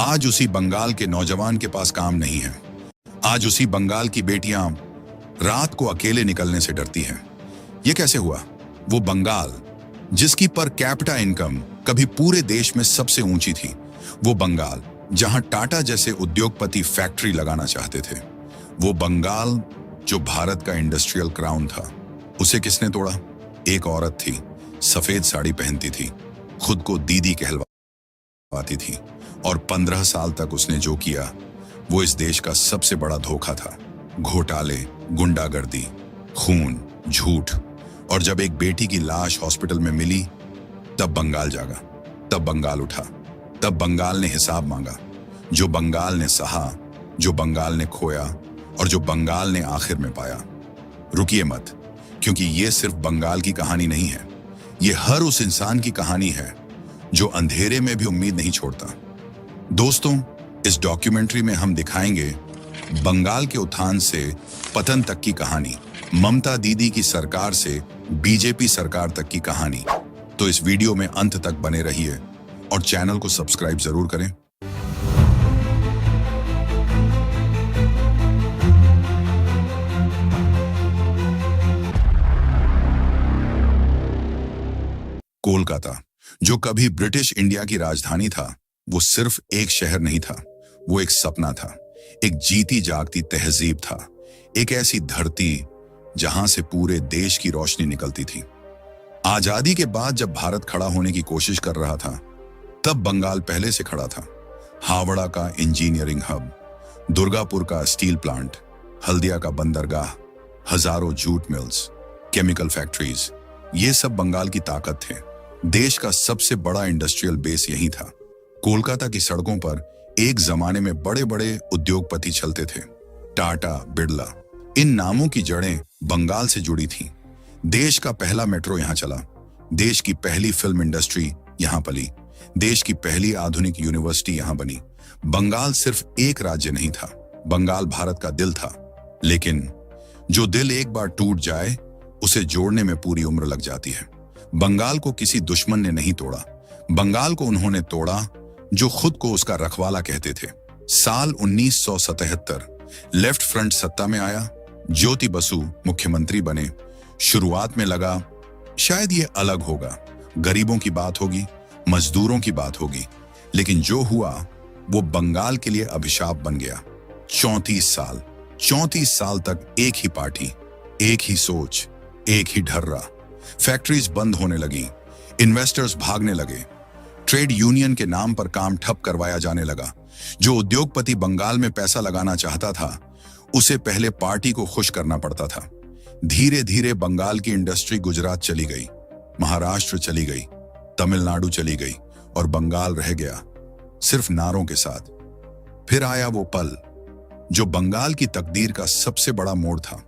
आज उसी बंगाल के नौजवान के पास काम नहीं है। आज उसी बंगाल की बेटियां रात को अकेले निकलने से डरती हैं। यह कैसे हुआ? वो बंगाल जिसकी पर कैपिटा इनकम कभी पूरे देश में सबसे ऊंची थी, वो बंगाल जहां टाटा जैसे उद्योगपति फैक्ट्री लगाना चाहते थे, वो बंगाल जो भारत का इंडस्ट्रियल क्राउन था, उसे किसने तोड़ा? एक औरत थी, सफेद साड़ी पहनती थी, खुद को दीदी कहलवाती थी, और 15 साल तक उसने जो किया वो इस देश का सबसे बड़ा धोखा था। घोटाले, गुंडागर्दी, खून, झूठ। और जब एक बेटी की लाश हॉस्पिटल में मिली, तब बंगाल जागा, तब बंगाल उठा, तब बंगाल ने हिसाब मांगा। जो बंगाल ने सहा, जो बंगाल ने खोया, और जो बंगाल ने आखिर में पाया। रुकिए मत, क्योंकि ये सिर्फ बंगाल की कहानी नहीं है, ये हर उस इंसान की कहानी है जो अंधेरे में भी उम्मीद नहीं छोड़ता। दोस्तों, इस डॉक्यूमेंट्री में हम दिखाएंगे बंगाल के उत्थान से पतन तक की कहानी, ममता दीदी की सरकार से बीजेपी सरकार तक की कहानी। तो इस वीडियो में अंत तक बने रहिए और चैनल को सब्सक्राइब जरूर करें। कोलकाता, जो कभी ब्रिटिश इंडिया की राजधानी था, वो सिर्फ एक शहर नहीं था, वो एक सपना था, एक जीती जागती तहजीब था, एक ऐसी धरती जहां से पूरे देश की रोशनी निकलती थी। आजादी के बाद जब भारत खड़ा होने की कोशिश कर रहा था, तब बंगाल पहले से खड़ा था। हावड़ा का इंजीनियरिंग हब, दुर्गापुर का स्टील प्लांट, हल्दिया का बंदरगाह, हजारों जूट मिल्स, केमिकल फैक्ट्रीज, ये सब बंगाल की ताकत थे। देश का सबसे बड़ा इंडस्ट्रियल बेस यही था। कोलकाता की सड़कों पर एक जमाने में बड़े बड़े उद्योगपति चलते थे, टाटा, बिरला। इन नामों की जड़ें बंगाल से जुड़ी थीं। देश का पहला मेट्रो यहां चला, देश की पहली फिल्म इंडस्ट्री यहां पली, देश की पहली आधुनिक यूनिवर्सिटी यहां बनी। बंगाल सिर्फ एक राज्य नहीं था, बंगाल भारत का दिल था। लेकिन जो दिल एक बार टूट जाए, उसे जोड़ने में पूरी उम्र लग जाती है। बंगाल को किसी दुश्मन ने नहीं तोड़ा, बंगाल को उन्होंने तोड़ा जो खुद को उसका रखवाला कहते थे। साल 1977 लेफ्ट फ्रंट सत्ता में आया, ज्योति बसु मुख्यमंत्री बने। शुरुआत में लगा शायद ये अलग होगा, गरीबों की बात होगी, मजदूरों की बात होगी। लेकिन जो हुआ वो बंगाल के लिए अभिशाप बन गया। 34 साल तक एक ही पार्टी, एक ही सोच, एक ही ढर्रा। फैक्ट्रीज बंद होने लगी, इन्वेस्टर्स भागने लगे, ट्रेड यूनियन के नाम पर काम ठप करवाया जाने लगा। जो उद्योगपति बंगाल में पैसा लगाना चाहता था, उसे पहले पार्टी को खुश करना पड़ता था। धीरे धीरे बंगाल की इंडस्ट्री गुजरात चली गई, महाराष्ट्र चली गई, तमिलनाडु चली गई, और बंगाल रह गया सिर्फ नारों के साथ। फिर आया वो पल जो बंगाल की तकदीर का सबसे बड़ा मोड़ था।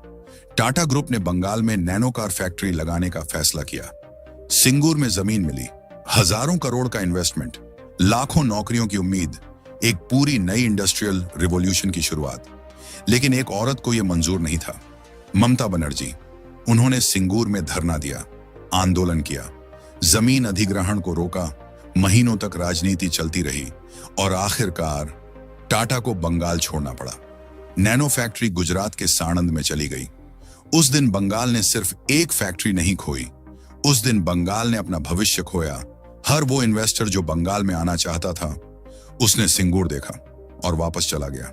टाटा ग्रुप ने बंगाल में नैनो कार फैक्ट्री लगाने का फैसला किया। सिंगूर में जमीन मिली, हजारों करोड़ का इन्वेस्टमेंट, लाखों नौकरियों की उम्मीद, एक पूरी नई इंडस्ट्रियल रिवॉल्यूशन की शुरुआत। लेकिन एक औरत को यह मंजूर नहीं था, ममता बनर्जी। उन्होंने सिंगूर में धरना दिया, आंदोलन किया, जमीन अधिग्रहण को रोका। महीनों तक राजनीति चलती रही और आखिरकार टाटा को बंगाल छोड़ना पड़ा। नैनो फैक्ट्री गुजरात के साणंद में चली गई। उस दिन बंगाल ने सिर्फ एक फैक्ट्री नहीं खोई, उस दिन बंगाल ने अपना भविष्य खोया। हर वो इन्वेस्टर जो बंगाल में आना चाहता था, उसने सिंगूर देखा और वापस चला गया।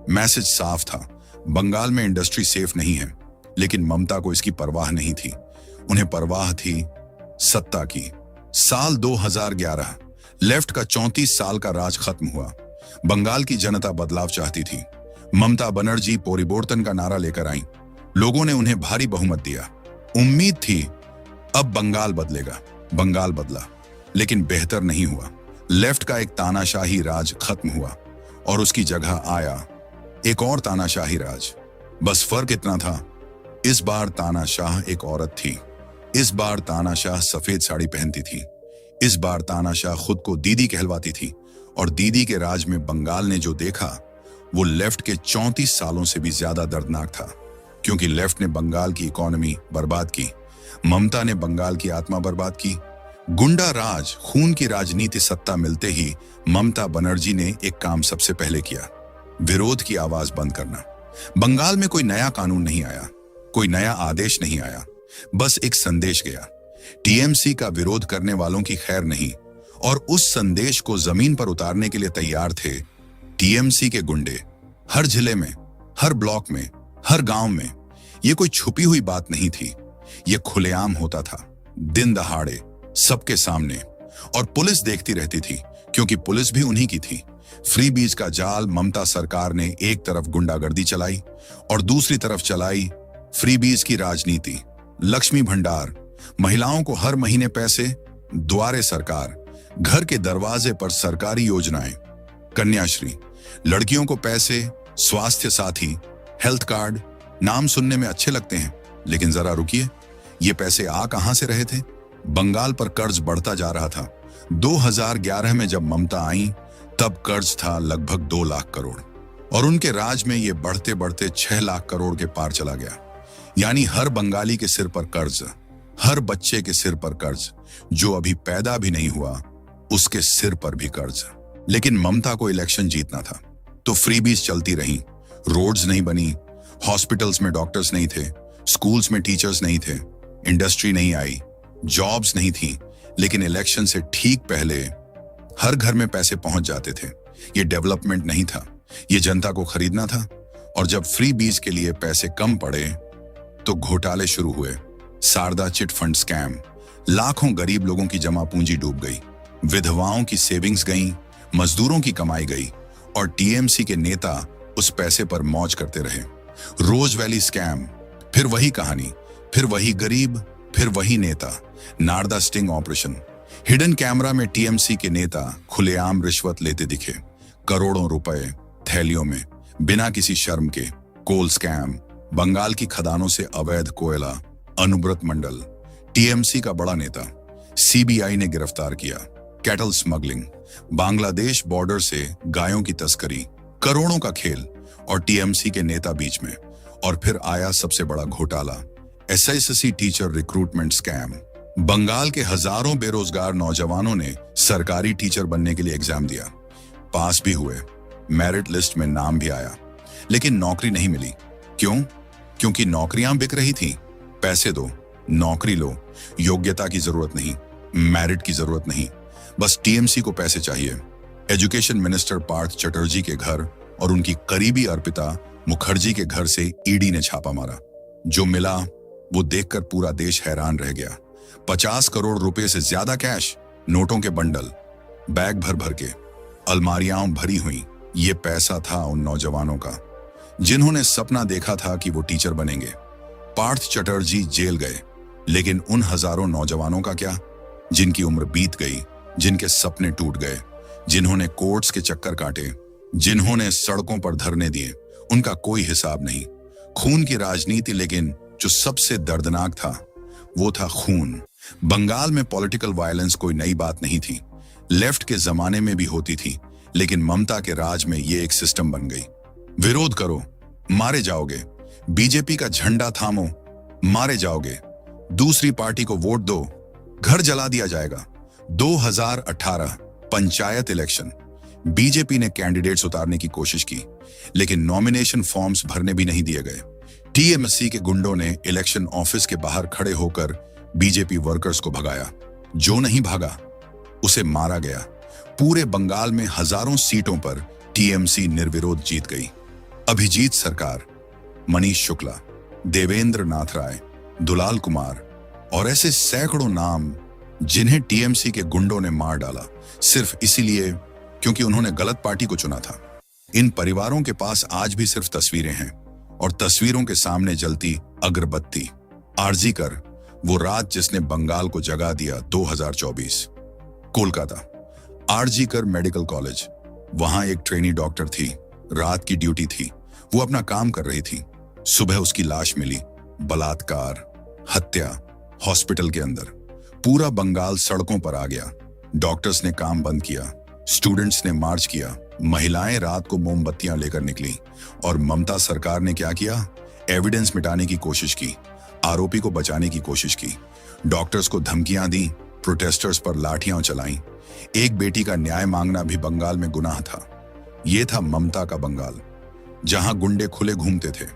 मैसेज साफ था, बंगाल में इंडस्ट्री सेफ नहीं है। लेकिन ममता को इसकी परवाह नहीं थी, उन्हें परवाह थी सत्ता की। साल 2011 लेफ्ट का 34 साल का राज खत्म हुआ। बंगाल की जनता बदलाव चाहती थी। ममता बनर्जी पोरिबोर्तन का नारा लेकर आई। लोगों ने उन्हें भारी बहुमत दिया। उम्मीद थी अब बंगाल बदलेगा। बंगाल बदला, लेकिन बेहतर नहीं हुआ। लेफ्ट का एक तानाशाही राज खत्म हुआ और उसकी जगह आया एक और तानाशाही राज। बस फर्क इतना था, इस बार तानाशाह एक औरत थी। इस बार तानाशाह सफेद साड़ी पहनती थी। इस बार तानाशाह खुद को दीदी कहलवाती थी। और दीदी के राज में बंगाल ने जो देखा, वो लेफ्ट के 34 सालों से भी ज्यादा दर्दनाक था। क्योंकि लेफ्ट ने बंगाल की इकोनॉमी बर्बाद की, ममता ने बंगाल की आत्मा बर्बाद की। गुंडा राज, खून की राजनीति सत्ता मिलते ही ममता बनर्जी ने एक काम सबसे पहले किया, विरोध की आवाज बंद करना। बंगाल में कोई नया कानून नहीं आया, कोई नया आदेश नहीं आया, बस एक संदेश गया। टीएमसी का विरोध करने वालों की खैर नहीं, और उस संदेश को जमीन पर उतारने के लिए तैयार थे टीएमसी के गुंडे। हर जिले में, हर ब्लॉक में, हर गांव में। यह कोई छुपी हुई बात नहीं थी, यह खुलेआम होता था, दिन दहाड़े, सबके सामने। और पुलिस देखती रहती थी, क्योंकि पुलिस भी उन्हीं की थी। फ्री बीज का जाल ममता सरकार ने एक तरफ गुंडागर्दी चलाई और दूसरी तरफ चलाई फ्री बीज की राजनीति। लक्ष्मी भंडार, महिलाओं को हर महीने पैसे, द्वारे सरकार, घर के दरवाजे पर सरकारी योजनाएं, कन्याश्री, लड़कियों को पैसे, स्वास्थ्य साथी, हेल्थ कार्ड। नाम सुनने में अच्छे लगते हैं, लेकिन जरा रुकिए, ये पैसे आ कहां से रहे थे? बंगाल पर कर्ज बढ़ता जा रहा था। 2011 में जब ममता आई, तब कर्ज था लगभग 2 लाख करोड़, और उनके राज में यह बढ़ते बढ़ते 6 लाख करोड़ के पार चला गया। यानी हर बंगाली के सिर पर कर्ज, हर बच्चे के सिर पर कर्ज, जो अभी पैदा भी नहीं हुआ उसके सिर पर भी कर्ज। लेकिन ममता को इलेक्शन जीतना था, तो फ्रीबीज चलती रहीं। रोड्स नहीं बनी, हॉस्पिटल्स में डॉक्टर्स नहीं थे, स्कूल्स में टीचर्स नहीं थे, इंडस्ट्री नहीं आई, जॉब्स नहीं थी। लेकिन इलेक्शन से ठीक पहले हर घर में पैसे पहुंच जाते थे। ये डेवलपमेंट नहीं था, ये जनता को खरीदना था। और जब फ्री बीज के लिए पैसे कम पड़े तो घोटाले शुरू हुए। शारदा चिट फंड स्कैम, लाखों गरीब लोगों की जमा पूंजी डूब गई, विधवाओं की सेविंग्स गई, मजदूरों की कमाई गई, और टीएमसी के नेता उस पैसे पर मौज करते रहे। रोज वैली स्कैम, फिर वही कहानी, फिर वही गरीब, फिर वही नेता। Narada sting operation, hidden camera में टीएमसी के नेता खुलेआम रिश्वत लेते दिखे, करोड़ों रुपए थैलियों में, बिना किसी शर्म के। कोल स्कैम, बंगाल की खदानों से अवैध कोयला। अनुब्रत मंडल, टीएमसी का बड़ा नेता, सीबीआई ने गिरफ्तार किया। कैटल स्मगलिंग, बांग्लादेश बॉर्डर से गायों की तस्करी, करोड़ों का खेल और टीएमसी के नेता बीच में। और फिर आया सबसे बड़ा घोटाला, SSC teacher recruitment scam. Bengal के हजारों बेरोजगार नौजवानों ने सरकारी टीचर बनने के लिए एग्जाम दिया, पास भी हुए, मेरिट लिस्ट में नाम भी आया, लेकिन नौकरी नहीं मिली। क्यों? क्योंकि नौकरियां बिक रही थी। पैसे दो, नौकरी लो, योग्यता की जरूरत नहीं, मेरिट की जरूरत नहीं, बस टीएमसी को पैसे चाहिए। एजुकेशन मिनिस्टर पार्थ चटर्जी के घर और उनकी करीबी अर्पिता मुखर्जी के घर से ईडी ने छापा मारा। जो मिला वो देखकर पूरा देश हैरान रह गया। 50 करोड़ रुपए से ज्यादा कैश, नोटों के बंडल, बैग भर भर के, अलमारियां भरी हुई। ये पैसा था उन नौजवानों का जिन्होंने सपना देखा था कि वो टीचर बनेंगे। पार्थ चटर्जी जेल गए, लेकिन उन हजारों नौजवानों का क्या, जिनकी उम्र बीत गई, जिनके सपने टूट गए, जिन्होंने कोर्ट्स के चक्कर काटे, जिन्होंने सड़कों पर धरने दिए, उनका कोई हिसाब नहीं। खून की राजनीति, लेकिन जो सबसे दर्दनाक था वो था खून। बंगाल में पॉलिटिकल वायलेंस कोई नई बात नहीं थी, लेफ्ट के जमाने में भी होती थी, लेकिन ममता के राज में ये एक सिस्टम बन गई। विरोध करो, मारे जाओगे। बीजेपी का झंडा थामो, मारे जाओगे। दूसरी पार्टी को वोट दो, घर जला दिया जाएगा। 2018 पंचायत इलेक्शन, बीजेपी ने कैंडिडेट्स उतारने की कोशिश की, लेकिन नॉमिनेशन फॉर्म्स भरने भी नहीं दिए गए। टीएमसी के गुंडों ने इलेक्शन ऑफिस के बाहर खड़े होकर बीजेपी वर्कर्स को भगाया। जो नहीं भागा उसे मारा गया। पूरे बंगाल में हजारों सीटों पर टीएमसी निर्विरोध जीत गई। अभिजीत सरकार, मनीष शुक्ला, देवेंद्र नाथ राय, दुलाल कुमार और ऐसे सैकड़ों नाम जिन्हें टीएमसी के गुंडों ने मार डाला, सिर्फ इसीलिए क्योंकि उन्होंने गलत पार्टी को चुना था। इन परिवारों के पास आज भी सिर्फ तस्वीरें हैं, और तस्वीरों के सामने जलती अगरबत्ती। आरजी कर, वो रात जिसने बंगाल को जगा दिया। 2024 कोलकाता, आरजी कर मेडिकल कॉलेज। वहां एक ट्रेनी डॉक्टर थी, रात की ड्यूटी थी, वो अपना काम कर रही थी। सुबह उसकी लाश मिली, बलात्कार, हत्या, हॉस्पिटल के अंदर। पूरा बंगाल सड़कों पर आ गया। डॉक्टर्स ने काम बंद किया, स्टूडेंट्स ने मार्च किया, महिलाएं रात को मोमबत्तियां लेकर निकली। और ममता सरकार ने क्या किया? एविडेंस मिटाने की कोशिश की, आरोपी को बचाने की कोशिश की, डॉक्टर्स को धमकियां दी, प्रोटेस्टर्स पर लाठियां चलाईं। एक बेटी का न्याय मांगना भी बंगाल में गुनाह था। यह था ममता का बंगाल, जहां गुंडे खुले घूमते थे,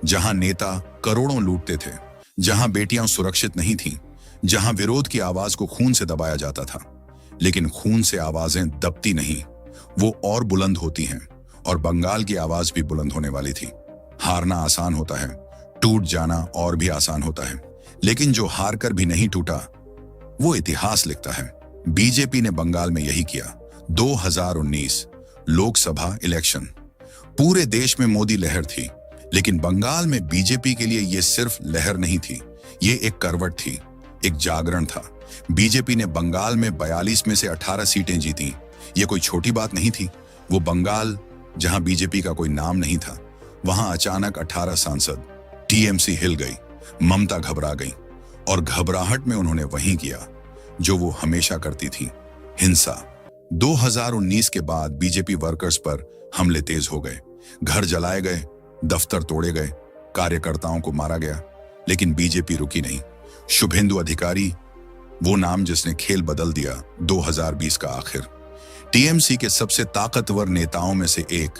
जहां नेता करोड़ों लूटते थे, जहां बेटियां सुरक्षित नहीं थीं, जहां विरोध की आवाज को खून से दबाया जाता था। लेकिन खून से आवाजें दबती नहीं, वो और बुलंद होती हैं, और बंगाल की आवाज भी बुलंद होने वाली थी। हारना आसान होता है, टूट जाना और भी आसान होता है, लेकिन जो हार कर भी नहीं टूटा वो इतिहास लिखता है। बीजेपी ने बंगाल में यही किया। 2019 लोकसभा इलेक्शन, पूरे देश में मोदी लहर थी, लेकिन बंगाल में बीजेपी के लिए यह सिर्फ लहर नहीं थी, ये एक करवट थी, एक जागरण था। बीजेपी ने बंगाल में 42 में से 18 सीटें जीती। ये कोई छोटी बात नहीं थी। वो बंगाल जहां बीजेपी का कोई नाम नहीं था, वहां अचानक 18 सांसद। टीएमसी हिल गई, ममता घबरा गई, और घबराहट में उन्होंने वही किया जो वो हमेशा करती थी, हिंसा। 2019 के बाद बीजेपी वर्कर्स पर हमले तेज हो गए, घर जलाए गए, दफ्तर तोड़े गए, कार्यकर्ताओं को मारा गया, लेकिन बीजेपी रुकी नहीं। शुभेंदु अधिकारी, वो नाम जिसने खेल बदल दिया 2020 का आखिर। टीएमसी के सबसे ताकतवर नेताओं में से एक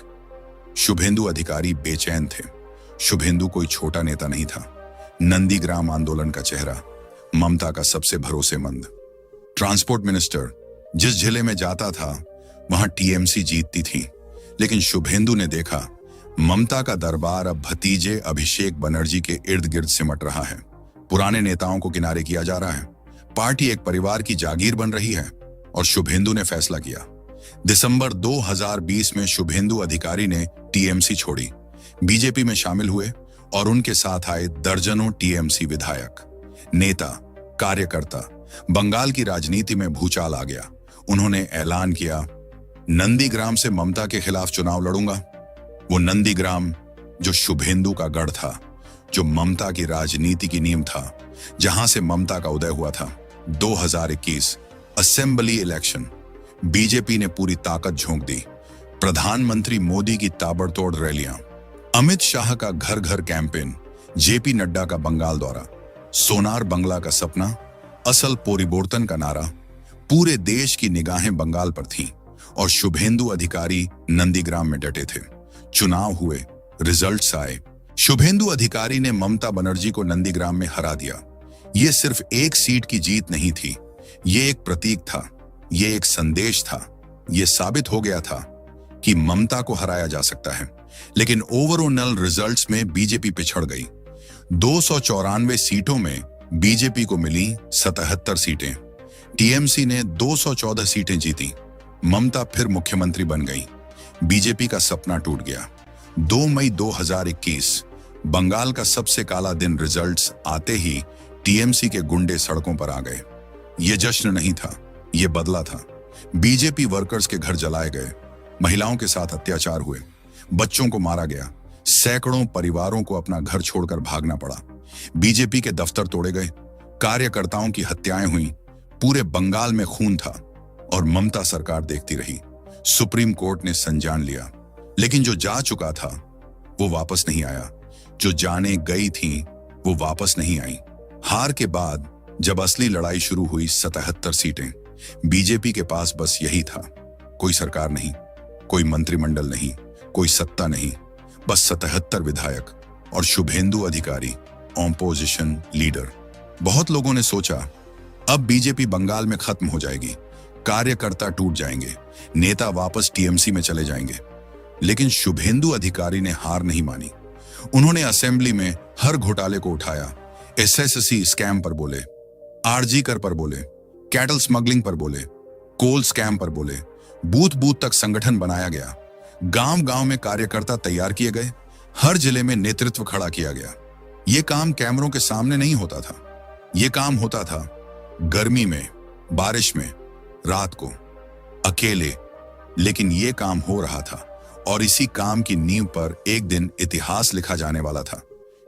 शुभेंदु अधिकारी बेचैन थे। शुभेंदु कोई छोटा नेता नहीं था, नंदीग्राम आंदोलन का चेहरा, ममता का सबसे भरोसेमंद। ट्रांसपोर्ट मिनिस्टर, जिस जिले में जाता था वहां टीएमसी जीतती थी, लेकिन शुभेंदु ने देखा ममता का दरबार अब भतीजे अभिषेक बनर्जी के इर्द गिर्द सिमट रहा है। पुराने नेताओं को किनारे किया जा रहा है, पार्टी एक परिवार की जागीर बन रही है। और शुभेंदु ने फैसला किया। दिसंबर 2020 में शुभेंदु अधिकारी ने टीएमसी छोड़ी, बीजेपी में शामिल हुए, और उनके साथ आए दर्जनों टीएमसी विधायक, नेता, कार्यकर्ता। बंगाल की राजनीति में भूचाल आ गया। उन्होंने ऐलान किया, नंदीग्राम से ममता के खिलाफ चुनाव लड़ूंगा। वो नंदीग्राम जो शुभेंदु का गढ़ था, जो ममता की राजनीति की नींव था, जहां से ममता का उदय हुआ था। 2021 असेंबली इलेक्शन, बीजेपी ने पूरी ताकत झोंक दी। प्रधानमंत्री मोदी की ताबड़तोड़ रैलियां, अमित शाह का घर घर कैंपेन, जेपी नड्डा का बंगाल दौरा, सोनार बंगला का सपना, असल पोरिबोर्तन का नारा। पूरे देश की निगाहें बंगाल पर थीं, और शुभेंदु अधिकारी नंदीग्राम में डटे थे। चुनाव हुए, रिजल्ट्स आए। शुभेंदु अधिकारी ने ममता बनर्जी को नंदीग्राम में हरा दिया। यह सिर्फ एक सीट की जीत नहीं थी, ये एक प्रतीक था, ये एक संदेश था। यह साबित हो गया था कि ममता को हराया जा सकता है। लेकिन ओवरऑल रिजल्ट्स में बीजेपी पिछड़ गई। 294 सीटों में बीजेपी को मिली 77 सीटें। टीएमसी ने 214 सीटें जीती। ममता फिर मुख्यमंत्री बन गई। बीजेपी का सपना टूट गया। 2 मई 2021 बंगाल का सबसे काला दिन। रिजल्ट्स आते ही टीएमसी के गुंडे सड़कों पर आ गए। ये जश्न नहीं था, ये बदला था। बीजेपी वर्कर्स के घर जलाए गए, महिलाओं के साथ अत्याचार हुए, बच्चों को मारा गया, सैकड़ों परिवारों को अपना घर छोड़कर भागना पड़ा। बीजेपी के दफ्तर तोड़े गए, कार्यकर्ताओं की हत्याएं हुई। पूरे बंगाल में खून था, और ममता सरकार देखती रही। सुप्रीम कोर्ट ने संज्ञान लिया, लेकिन जो जा चुका था वो वापस नहीं आया। जो जाने गई थी वो वापस नहीं आई। हार के बाद जब असली लड़ाई शुरू हुई, 77 सीटें। बीजेपी के पास बस यही था, कोई सरकार नहीं, कोई मंत्रिमंडल नहीं, कोई सत्ता नहीं, बस 77 विधायक और शुभेंदु अधिकारी, ऑपोजिशन लीडर। बहुत लोगों ने सोचा अब बीजेपी बंगाल में खत्म हो जाएगी, कार्यकर्ता टूट जाएंगे, नेता वापस टीएमसी में चले जाएंगे। लेकिन शुभेंदु अधिकारी ने हार नहीं मानी। उन्होंने असेंबली में हर घोटाले को उठाया। एसएससी स्कैम पर बोले, आरजी कर पर बोले, कैटल स्मगलिंग पर बोले, कोल स्कैम पर बोले। बूथ बूथ तक संगठन बनाया गया। गांव गांव में कार्यकर्ता तैयार किए गए। हर जिले में नेतृत्व खड़ा किया गया। यह काम कैमरों के सामने नहीं होता था, यह काम होता था गर्मी में, बारिश में, रात को, अकेले। लेकिन यह काम हो रहा था, और इसी काम की नींव पर एक दिन इतिहास लिखा जाने वाला था।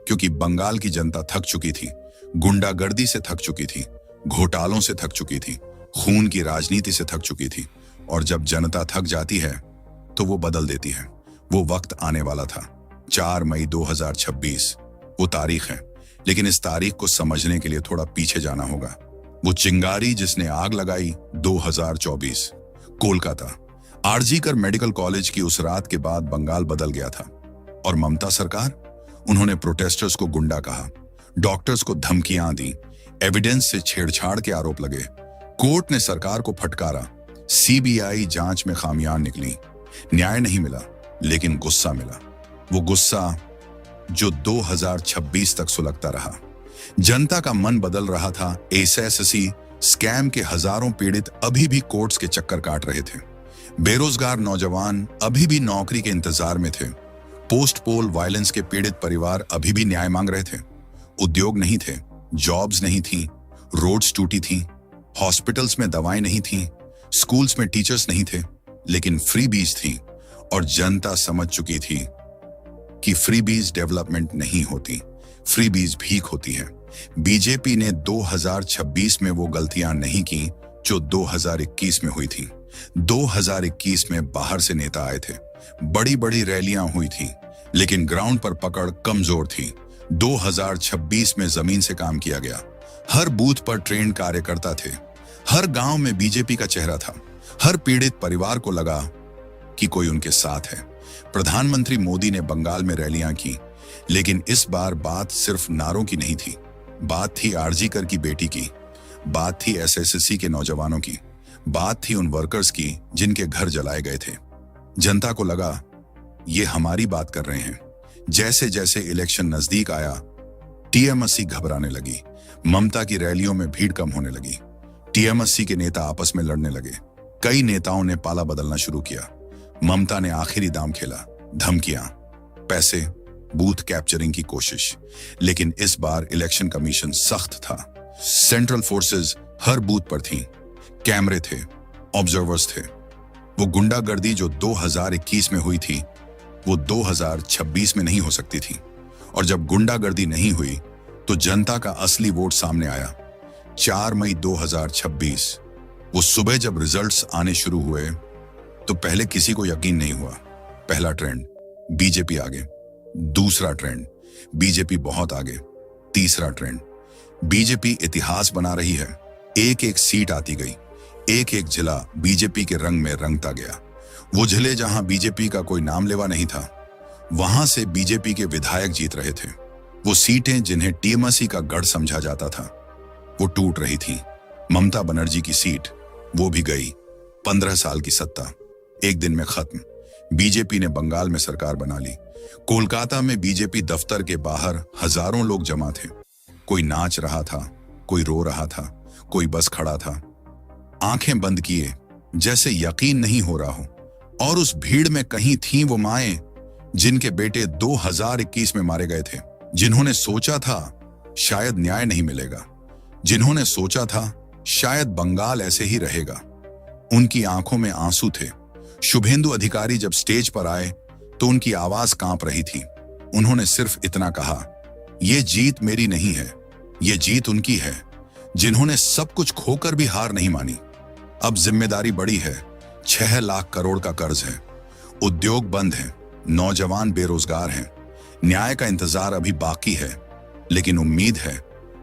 क्योंकि बंगाल की जनता थक चुकी थी, गुंडागर्दी से थक चुकी थी, घोटालों से थक चुकी थी, खून की राजनीति से थक चुकी थी। और जब जनता थक जाती है तो वो बदल देती है। वो वक्त आने वाला था। 4 मई 2026 वो तारीख है, लेकिन इस तारीख को समझने के लिए थोड़ा पीछे जाना होगा। वो चिंगारी जिसने आग लगाई 2024। कोलकाता। आरजीकर मेडिकल कॉलेज की उस रात के बाद बंगाल बदल गया था। और ममता सरकार, उन्होंने प्रोटेस्टर्स को गुंडा कहा, डॉक्टर्स को धमकियां दी, एविडेंस से छेड़छाड़ के आरोप लगे। कोर्ट ने सरकार को फटकारा, सीबीआई जांच में खामियां निकली। न्याय नहीं मिला, लेकिन गुस्सा मिला। वो गुस्सा जो 2026 तक सुलगता रहा। जनता का मन बदल रहा था। एसएससी स्कैम के हजारों पीड़ित अभी भी कोर्ट्स के चक्कर काट रहे थे। बेरोजगार नौजवान अभी भी नौकरी के इंतजार में थे। पोस्ट पोल वायलेंस के पीड़ित परिवार अभी भी न्याय मांग रहे थे। उद्योग नहीं थे, जॉब्स नहीं थी, रोड्स टूटी थी, हॉस्पिटल्स में दवाएं नहीं थी, स्कूल्स में टीचर्स नहीं थे, लेकिन फ्रीबीज थी। और जनता समझ चुकी थी कि फ्रीबीज डेवलपमेंट नहीं होती, फ्रीबीज भीख होती है। बीजेपी ने 2026 में वो गलतियां नहीं की जो 2021 में हुई थी। 2021 में बाहर से नेता आए थे, बड़ी बड़ी रैलियां हुई थी, लेकिन ग्राउंड पर पकड़ कमजोर थी। 2026 में जमीन से काम किया गया। हर बूथ पर ट्रेंड कार्यकर्ता थे, हर गांव में बीजेपी का चेहरा था। हर पीड़ित परिवार को लगा कि कोई उनके साथ है। प्रधानमंत्री मोदी ने बंगाल में रैलियां की, लेकिन इस बार बात सिर्फ नारों की नहीं थी। बात थी आरजीकर की बेटी की, बात थी एसएससी के नौजवानों की, बात थी उन वर्कर्स की जिनके घर जलाए गए थे। जनता को लगा ये हमारी बात कर रहे हैं। जैसे जैसे इलेक्शन नजदीक आया, टीएमसी घबराने लगी। ममता की रैलियों में भीड़ कम होने लगी। टीएमसी के नेता आपस में लड़ने लगे। कई नेताओं ने पाला बदलना शुरू किया। ममता ने आखिरी दाम खेला, धमकियां, पैसे, बूथ कैप्चरिंग की कोशिश। लेकिन इस बार इलेक्शन कमीशन सख्त था। सेंट्रल फोर्सेस हर बूथ पर थी, कैमरे थे, ऑब्जर्वर्स थे। वो गुंडागर्दी जो 2021 में हुई थी, वो 2026 में नहीं हो सकती थी। और जब गुंडागर्दी नहीं हुई तो जनता का असली वोट सामने आया। 4 मई 2026 वो सुबह जब रिजल्ट्स आने शुरू हुए तो पहले किसी को यकीन नहीं हुआ। पहला ट्रेंड, बीजेपी आगे। दूसरा ट्रेंड, बीजेपी बहुत आगे। तीसरा ट्रेंड, बीजेपी इतिहास बना रही है। एक एक सीट आती गई, एक एक जिला बीजेपी के रंग में रंगता गया। वो जिले जहां बीजेपी का कोई नाम लेवा नहीं था, वहां से बीजेपी के विधायक जीत रहे थे। वो सीटें जिन्हें टीएमसी का गढ़ समझा जाता था, वो टूट रही थी। ममता बनर्जी की सीट, वो भी गई। 15 साल की सत्ता एक दिन में खत्म। बीजेपी ने बंगाल में सरकार बना ली। कोलकाता में बीजेपी दफ्तर के बाहर हजारों लोग जमा थे। कोई नाच रहा था, कोई रो रहा था, कोई बस खड़ा था, आंखें बंद किए जैसे यकीन नहीं हो रहा हो। और उस भीड़ में कहीं थी वो माएं जिनके बेटे 2021 में मारे गए थे, जिन्होंने सोचा था शायद न्याय नहीं मिलेगा, जिन्होंने सोचा था शायद बंगाल ऐसे ही रहेगा। उनकी आंखों में आंसू थे। शुभेंदु अधिकारी जब स्टेज पर आए तो उनकी आवाज कांप रही थी। उन्होंने सिर्फ इतना कहा, यह जीत मेरी नहीं है, यह जीत उनकी है जिन्होंने सब कुछ खोकर भी हार नहीं मानी। अब जिम्मेदारी बड़ी है। 6 लाख करोड़ का कर्ज है, उद्योग बंद है, नौजवान बेरोजगार हैं। न्याय का इंतजार अभी बाकी है, लेकिन उम्मीद है,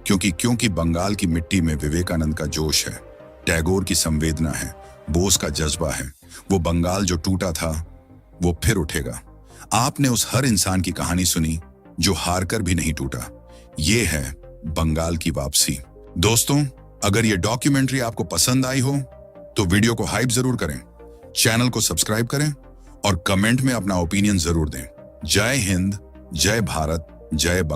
क्योंकि बंगाल की मिट्टी में विवेकानंद का जोश है, टैगोर की संवेदना है, बोस का जज्बा है। वो बंगाल जो टूटा था वो फिर उठेगा। आपने उस हर इंसान की कहानी सुनी जो हारकर भी नहीं टूटा। ये है बंगाल की वापसी। दोस्तों, अगर ये डॉक्यूमेंट्री आपको पसंद आई हो तो वीडियो को हाइप जरूर करें, चैनल को सब्सक्राइब करें और कमेंट में अपना ओपिनियन जरूर दें। जय हिंद, जय भारत, जय बंगाल।